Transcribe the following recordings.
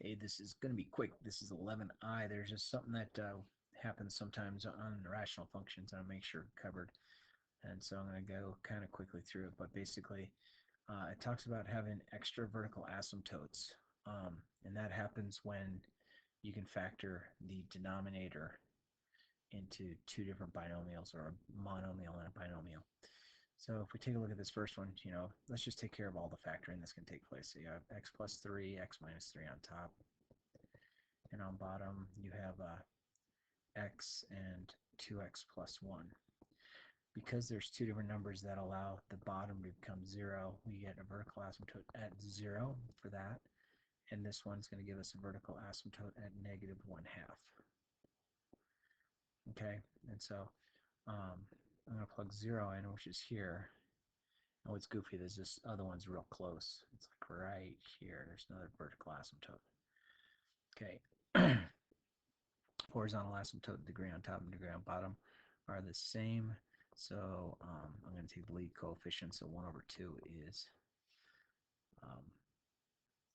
Hey, this is going to be quick. This is 11i. There's just something that happens sometimes on rational functions, and I'll make sure covered. And so I'm going to go kind of quickly through it. But basically, it talks about having extra vertical asymptotes. And that happens when you can factor the denominator into two different binomials, or a monomial and a binomial. So if we take a look at this first one, let's just take care of all the factoring that's going to take place. So you have x plus 3, x minus 3 on top. And on bottom, you have x and 2x plus 1. Because there's two different numbers that allow the bottom to become 0, we get a vertical asymptote at 0 for that. And this one's going to give us a vertical asymptote at negative 1/2. Okay, and so I'm going to plug 0 in, which is here. And what's goofy is this other one's real close. It's like right here. There's another vertical asymptote. Okay. Horizontal asymptote, degree on top and degree on bottom are the same. So I'm going to take the lead coefficient. So 1/2 is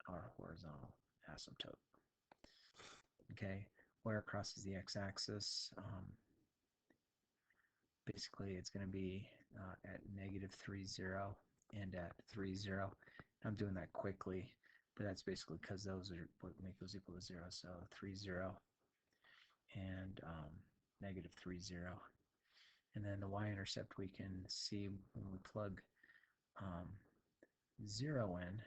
our horizontal asymptote. Okay, where it crosses the x-axis, basically it's going to be at negative 3, 0 and at 3, 0. I'm doing that quickly, but that's basically because those are what make those equal to 0. So 3, 0 and negative 3, 0. And then the y-intercept we can see when we plug 0 in.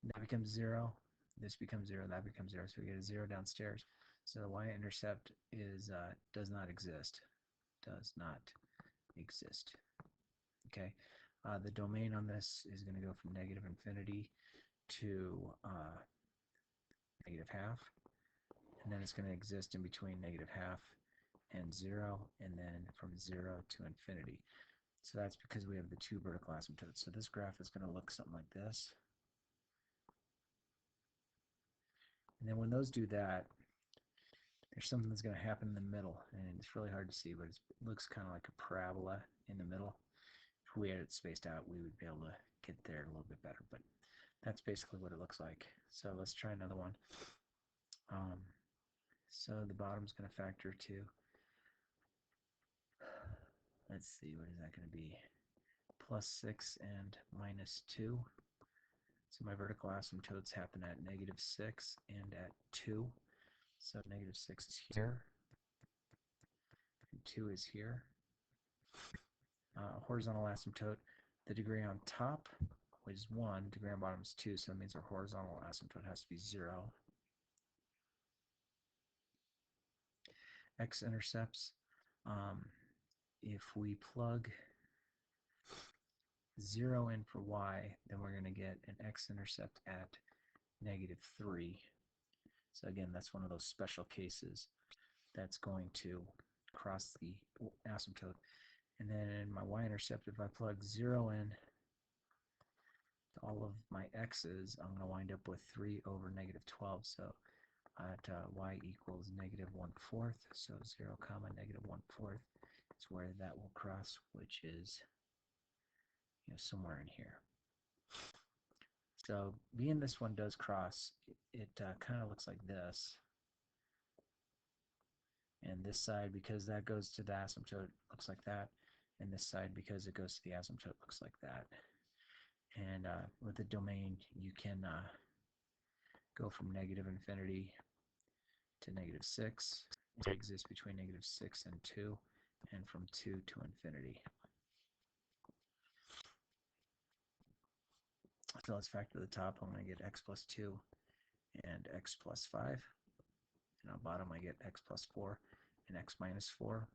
That becomes 0. This becomes 0. That becomes 0. So we get a 0 downstairs. So the y-intercept is does not exist. Does not exist. Okay. The domain on this is going to go from negative infinity to negative 1/2. And then it's going to exist in between negative 1/2 and 0, and then from 0 to infinity. So that's because we have the two vertical asymptotes. So this graph is going to look something like this. And then when those do that, there's something that's going to happen in the middle. And it's really hard to see, but it looks kind of like a parabola in the middle. If we had it spaced out, we would be able to get there a little bit better. But that's basically what it looks like. So let's try another one. So the bottom's going to factor to, let's see, what is that going to be? Plus 6 and minus 2. So my vertical asymptotes happen at negative 6 and at 2. So negative 6 is here, and 2 is here. Horizontal asymptote, the degree on top is 1, degree on bottom is 2, so that means our horizontal asymptote has to be 0. X-intercepts, if we plug 0 in for y, then we're going to get an x-intercept at negative 3. So again, that's one of those special cases that's going to cross the asymptote. And then in my y-intercept, if I plug 0 in to all of my x's, I'm going to wind up with 3 over negative 12. So at y equals negative 1/4, so 0 comma negative 1/4 is where that will cross, which is somewhere in here. So being this one does cross, it kind of looks like this. And this side, because that goes to the asymptote, looks like that. And this side, because it goes to the asymptote, looks like that. And with the domain, you can go from negative infinity to negative 6. It exists between negative 6 and 2, and from 2 to infinity. So let's factor the top. I'm going to get x plus 2 and x plus 5. And on bottom, I get x plus 4 and x minus 4.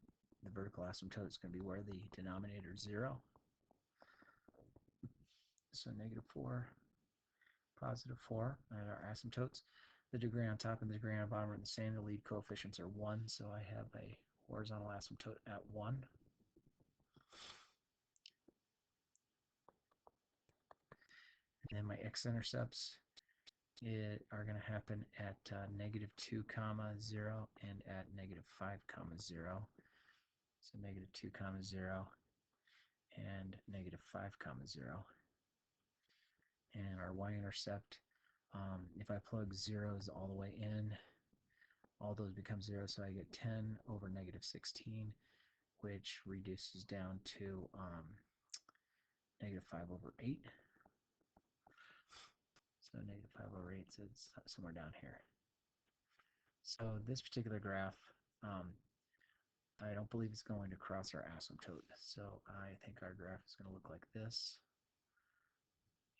The vertical asymptote is going to be where the denominator is 0. So negative 4, positive 4 are our asymptotes. The degree on top and the degree on bottom are the same. The lead coefficients are 1, so I have a horizontal asymptote at 1. And then my x-intercepts are going to happen at negative 2 comma 0 and at negative 5 comma 0. So negative 2 comma 0 and negative 5 comma 0. And our y-intercept If I plug zeros all the way in, all those become 0, so I get 10 over negative 16, which reduces down to negative 5 over 8. So negative 5 over 8 is somewhere down here. So this particular graph, I don't believe it's going to cross our asymptote. So I think our graph is going to look like this.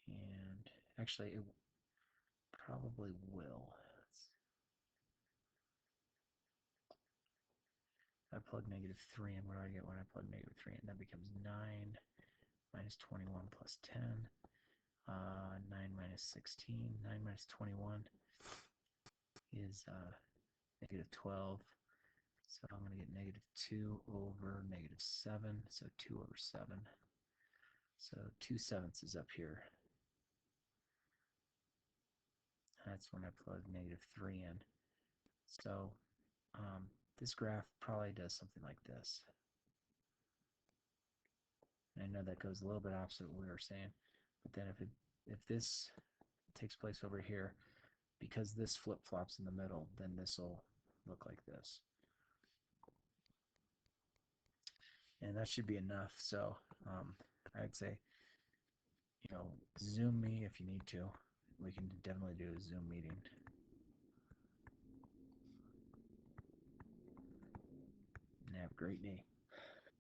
And actually, it probably will. I plug negative 3 in. What do I get when I plug negative 3 in? That becomes 9 minus 21 plus 10. 9 minus 16. 9 minus 21 is negative 12. So I'm going to get negative 2 over negative 7. So 2 over 7. So 2/7 is up here. That's when I plug negative 3 in. So this graph probably does something like this. And I know that goes a little bit opposite what we were saying, but then if this takes place over here, because this flip-flops in the middle, then this will look like this. And that should be enough. So I'd say, Zoom me if you need to. We can definitely do a Zoom meeting. And have a great day.